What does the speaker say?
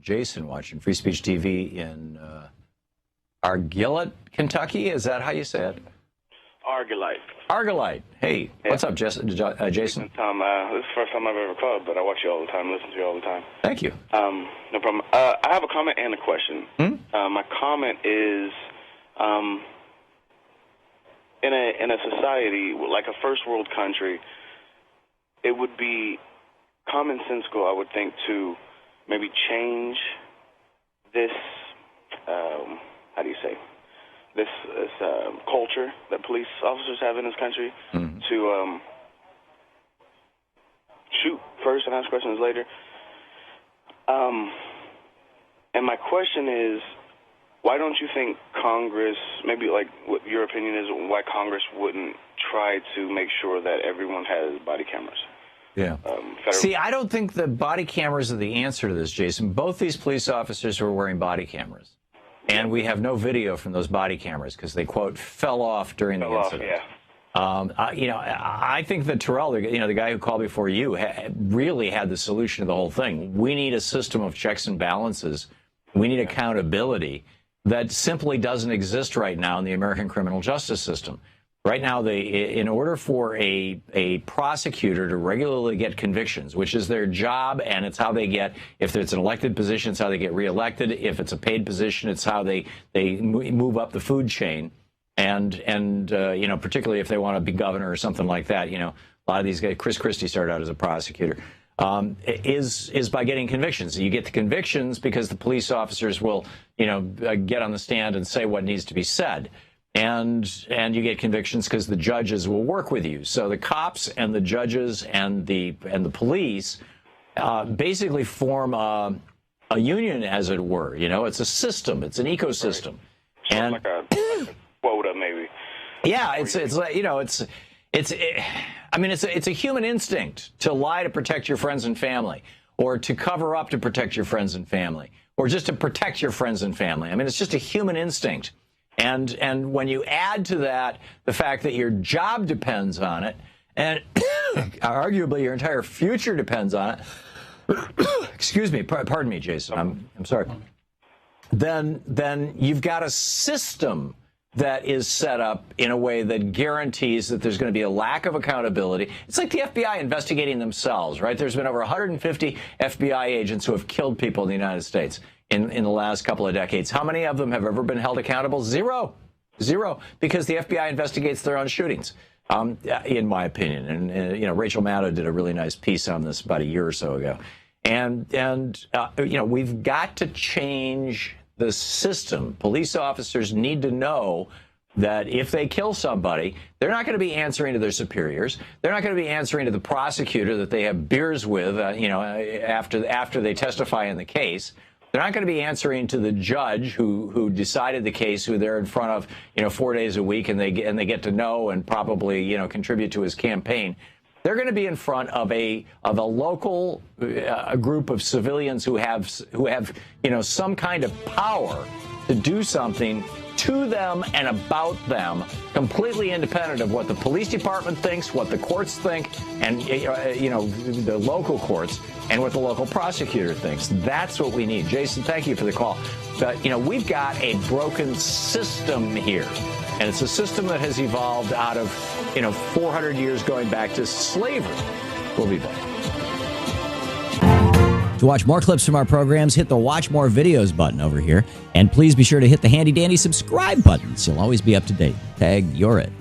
Jason watching Free Speech TV in Argillette, Kentucky. Is that how you say it? Argillite. Argillite. Hey, yeah. What's up, Jason? Tom, this is the first time I've ever called, but I watch you all the time, listen to you all the time. Thank you. No problem. I have a comment and a question. My comment is, in a society like a first world country, it would be commonsensical, I would think, to maybe change this, how do you say, this culture that police officers have in this country to shoot first and ask questions later. And my question is, why don't you think Congress, maybe like what your opinion is, why Congress wouldn't try to make sure that everyone has body cameras? Yeah. See, I don't think the body cameras are the answer to this, Jason. Both these police officers were wearing body cameras. And we have no video from those body cameras because they, quote, fell off during the incident. I think that Terrell, the guy who called before you, really had the solution to the whole thing. We need a system of checks and balances. We need accountability that simply doesn't exist right now in the American criminal justice system. Right now, in order for a prosecutor to regularly get convictions, which is their job, and it's how they get, if it's an elected position, it's how they get reelected. If it's a paid position, it's how they move up the food chain. And particularly if they want to be governor or something like that, a lot of these guys, Chris Christie started out as a prosecutor, is by getting convictions. You get the convictions because the police officers will, get on the stand and say what needs to be said. And you get convictions because the judges will work with you. So the cops and the judges and the police basically form a union, as it were. It's a system. It's an ecosystem. Right. And like a quota, maybe. Yeah, it's a human instinct to lie to protect your friends and family, or to cover up to protect your friends and family, or just to protect your friends and family. It's just a human instinct. And when you add to that the fact that your job depends on it, and arguably your entire future depends on it, excuse me, pardon me, Jason, I'm sorry, then you've got a system that is set up in a way that guarantees that there's going to be a lack of accountability. It's like the FBI investigating themselves, right? There's been over 150 FBI agents who have killed people in the United States in the last couple of decades. How many of them have ever been held accountable? Zero, because the FBI investigates their own shootings, in my opinion. And Rachel Maddow did a really nice piece on this about a year or so ago. And we've got to change the system. Police officers need to know that if they kill somebody, they're not going to be answering to their superiors. They're not going to be answering to the prosecutor that they have beers with, after they testify in the case. They're not going to be answering to the judge who decided the case, who they're in front of, 4 days a week, and they get to know and probably, contribute to his campaign. They're going to be in front of a local group of civilians who have some kind of power to do something to them and about them, completely independent of what the police department thinks, what the courts think, and the local courts, and what the local prosecutor thinks. That's what we need. Jason, thank you for the call. But we've got a broken system here, and it's a system that has evolved out of 400 years going back to slavery. We'll be back. To watch more clips from our programs, hit the Watch More Videos button over here. And please be sure to hit the handy-dandy subscribe button so you'll always be up to date. Tag, you're it.